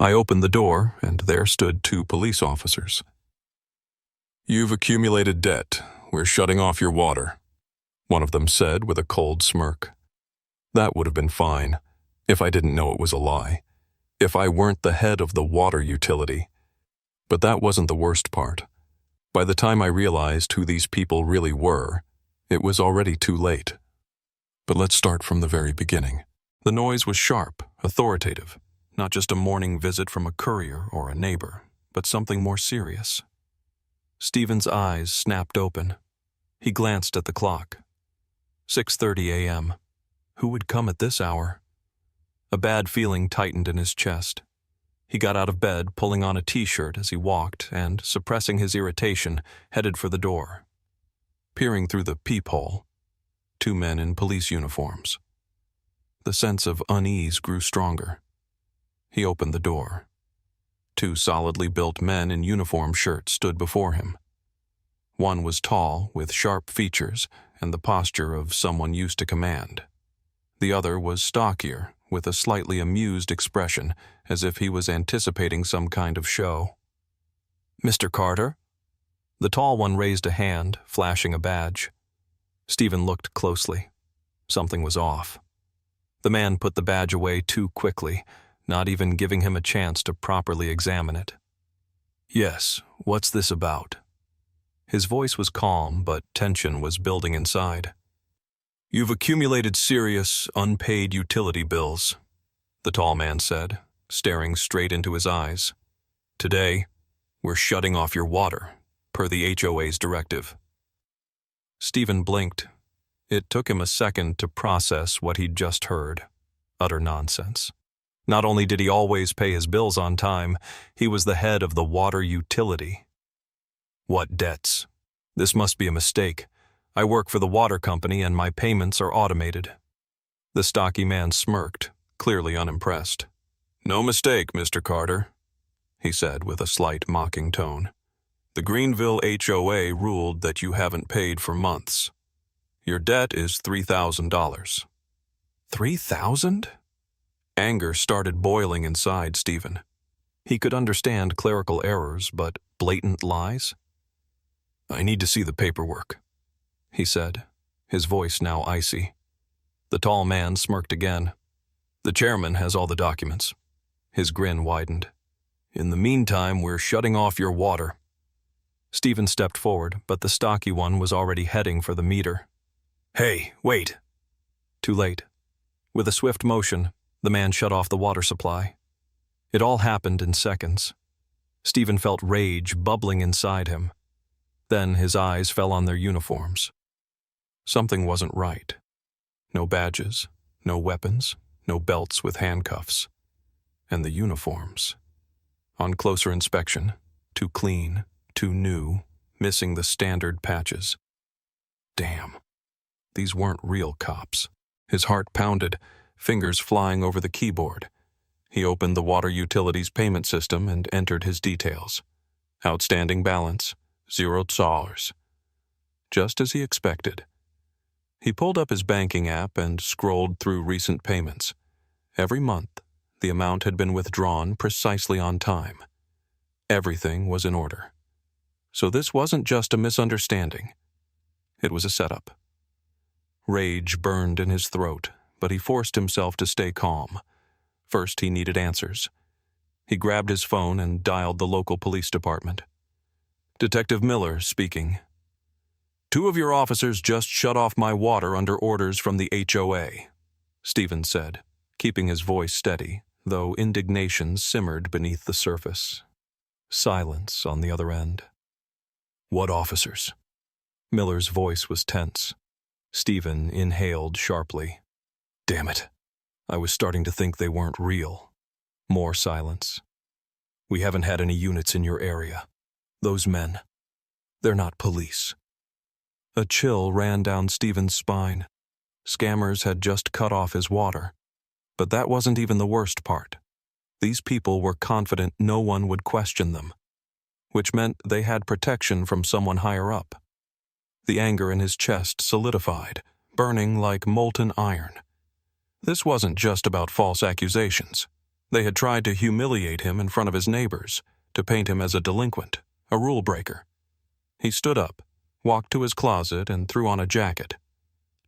I opened the door, and there stood two police officers. "You've accumulated debt. We're shutting off your water," one of them said with a cold smirk. That would have been fine, if I didn't know it was a lie, if I weren't the head of the water utility. But that wasn't the worst part. By the time I realized who these people really were, it was already too late. But let's start from the very beginning. The noise was sharp, authoritative, not just a morning visit from a courier or a neighbor, but something more serious. Stephen's eyes snapped open. He glanced at the clock. 6:30 a.m. Who would come at this hour? A bad feeling tightened in his chest. He got out of bed, pulling on a t-shirt as he walked, and, suppressing his irritation, headed for the door. Peering through the peephole, two men in police uniforms. The sense of unease grew stronger. He opened the door. Two solidly built men in uniform shirts stood before him. One was tall, with sharp features and the posture of someone used to command. The other was stockier, with a slightly amused expression, as if he was anticipating some kind of show. "Mr. Carter?" The tall one raised a hand, flashing a badge. Stephen looked closely. Something was off. The man put the badge away too quickly, not even giving him a chance to properly examine it. "Yes, what's this about?" His voice was calm, but tension was building inside. "You've accumulated serious, unpaid utility bills," the tall man said, staring straight into his eyes. "Today, we're shutting off your water, per the HOA's directive." Stephen blinked. It took him a second to process what he'd just heard. Utter nonsense. Not only did he always pay his bills on time, he was the head of the water utility. "What debts? This must be a mistake. I work for the water company and my payments are automated." The stocky man smirked, clearly unimpressed. "No mistake, Mr. Carter," he said with a slight mocking tone. "The Greenville HOA ruled that you haven't paid for months. Your debt is $3,000. $3,000? Anger started boiling inside Stephen. He could understand clerical errors, but blatant lies? "I need to see the paperwork," he said, his voice now icy. The tall man smirked again. "The chairman has all the documents." His grin widened. "In the meantime, we're shutting off your water." Stephen stepped forward, but the stocky one was already heading for the meter. "Hey, wait!" Too late. With a swift motion, the man shut off the water supply. It all happened in seconds. Stephen felt rage bubbling inside him. Then his eyes fell on their uniforms. Something wasn't right. No badges, no weapons, no belts with handcuffs. And the uniforms. On closer inspection, too clean, too new, missing the standard patches. Damn. These weren't real cops. His heart pounded, fingers flying over the keyboard. He opened the water utilities payment system and entered his details. Outstanding balance, $0. Just as he expected. He pulled up his banking app and scrolled through recent payments. Every month, the amount had been withdrawn precisely on time. Everything was in order. So this wasn't just a misunderstanding. It was a setup. Rage burned in his throat, but he forced himself to stay calm. First, he needed answers. He grabbed his phone and dialed the local police department. "Detective Miller speaking. Two of your officers just shut off my water under orders from the HOA, Stephen said, keeping his voice steady, though indignation simmered beneath the surface. Silence on the other end. "What officers?" Miller's voice was tense. Stephen inhaled sharply. "Damn it. I was starting to think they weren't real." More silence. "We haven't had any units in your area. Those men, they're not police." A chill ran down Stephen's spine. Scammers had just cut off his water. But that wasn't even the worst part. These people were confident no one would question them, which meant they had protection from someone higher up. The anger in his chest solidified, burning like molten iron. This wasn't just about false accusations. They had tried to humiliate him in front of his neighbors, to paint him as a delinquent, a rule breaker. He stood up, walked to his closet, and threw on a jacket.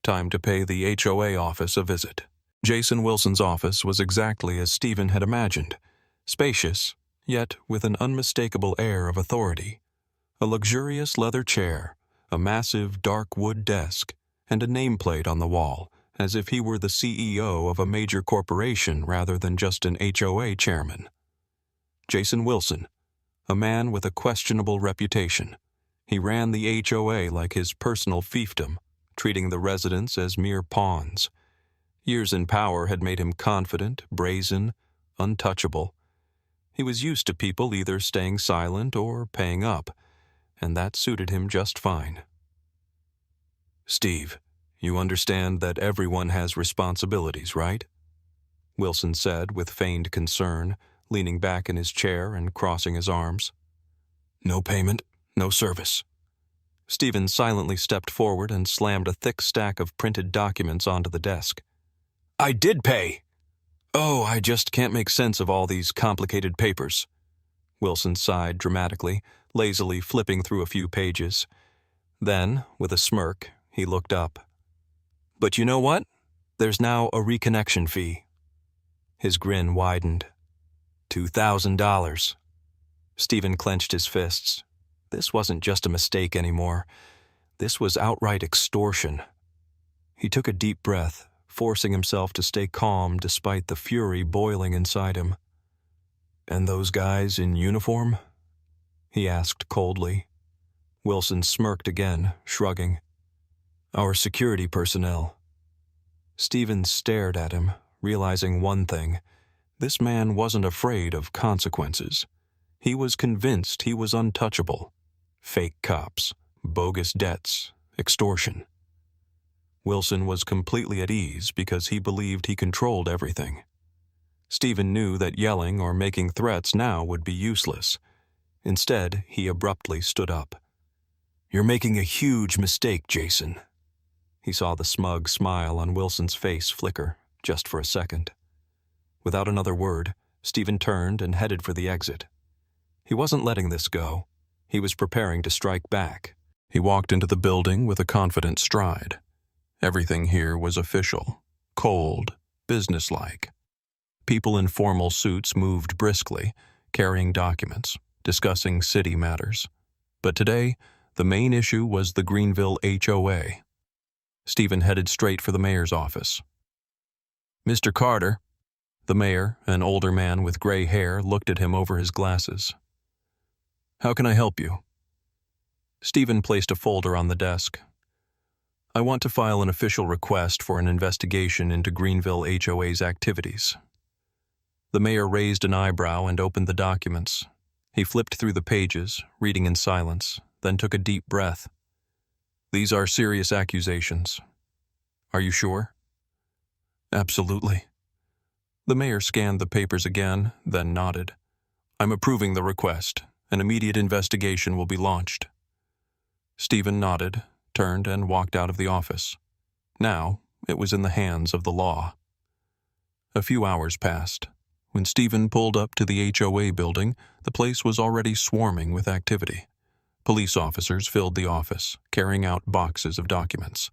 Time to pay the HOA office a visit. Jason Wilson's office was exactly as Stephen had imagined, spacious, yet with an unmistakable air of authority. A luxurious leather chair, a massive dark wood desk, and a nameplate on the wall, as if he were the CEO of a major corporation rather than just an HOA chairman. Jason Wilson, a man with a questionable reputation. He ran the HOA like his personal fiefdom, treating the residents as mere pawns. Years in power had made him confident, brazen, untouchable. He was used to people either staying silent or paying up, and that suited him just fine. "Steve, you understand that everyone has responsibilities, right?" Wilson said with feigned concern, leaning back in his chair and crossing his arms. "No payment, no service." Stephen silently stepped forward and slammed a thick stack of printed documents onto the desk. "I did pay!" "Oh, I just can't make sense of all these complicated papers." Wilson sighed dramatically, lazily flipping through a few pages. Then, with a smirk, he looked up. "But you know what? There's now a reconnection fee." His grin widened. $2,000. Stephen clenched his fists. This wasn't just a mistake anymore. This was outright extortion. He took a deep breath, forcing himself to stay calm despite the fury boiling inside him. "And those guys in uniform?" he asked coldly. Wilson smirked again, shrugging. "Our security personnel." Stephen stared at him, realizing one thing. This man wasn't afraid of consequences. He was convinced he was untouchable. Fake cops, bogus debts, extortion. Wilson was completely at ease because he believed he controlled everything. Stephen knew that yelling or making threats now would be useless. Instead, he abruptly stood up. "You're making a huge mistake, Jason." He saw the smug smile on Wilson's face flicker, just for a second. Without another word, Stephen turned and headed for the exit. He wasn't letting this go. He was preparing to strike back. He walked into the building with a confident stride. Everything here was official, cold, businesslike. People in formal suits moved briskly, carrying documents, discussing city matters. But today, the main issue was the Greenville HOA. Stephen headed straight for the mayor's office. "Mr. Carter." The mayor, an older man with gray hair, looked at him over his glasses. "How can I help you?" Stephen placed a folder on the desk. "I want to file an official request for an investigation into Greenville HOA's activities." The mayor raised an eyebrow and opened the documents. He flipped through the pages, reading in silence, then took a deep breath. "These are serious accusations. Are you sure?" "Absolutely." The mayor scanned the papers again, then nodded. "I'm approving the request. An immediate investigation will be launched." Stephen nodded, turned, and walked out of the office. Now, it was in the hands of the law. A few hours passed. When Stephen pulled up to the HOA building, the place was already swarming with activity. Police officers filled the office, carrying out boxes of documents.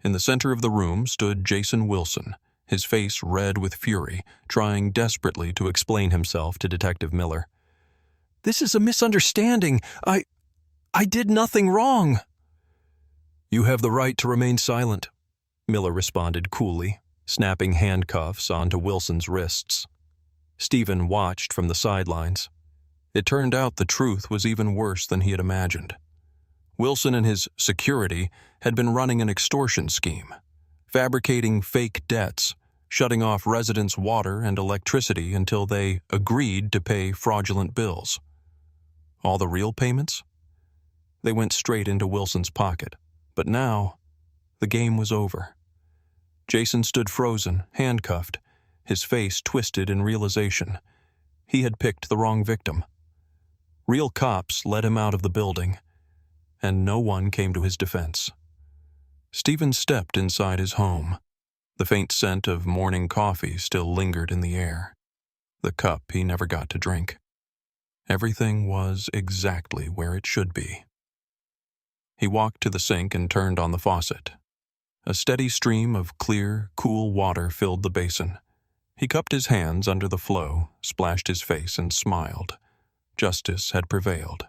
In the center of the room stood Jason Wilson, his face red with fury, trying desperately to explain himself to Detective Miller. "This is a misunderstanding. I did nothing wrong." "You have the right to remain silent," Miller responded coolly, snapping handcuffs onto Wilson's wrists. Stephen watched from the sidelines. It turned out the truth was even worse than he had imagined. Wilson and his security had been running an extortion scheme, fabricating fake debts, shutting off residents' water and electricity until they agreed to pay fraudulent bills. All the real payments? They went straight into Wilson's pocket. But now, the game was over. Jason stood frozen, handcuffed, his face twisted in realization. He had picked the wrong victim. Real cops led him out of the building, and no one came to his defense. Stephen stepped inside his home. The faint scent of morning coffee still lingered in the air. the cup he never got to drink. Everything was exactly where it should be. He walked to the sink and turned on the faucet. A steady stream of clear, cool water filled the basin. He cupped his hands under the flow, splashed his face, and smiled. Justice had prevailed.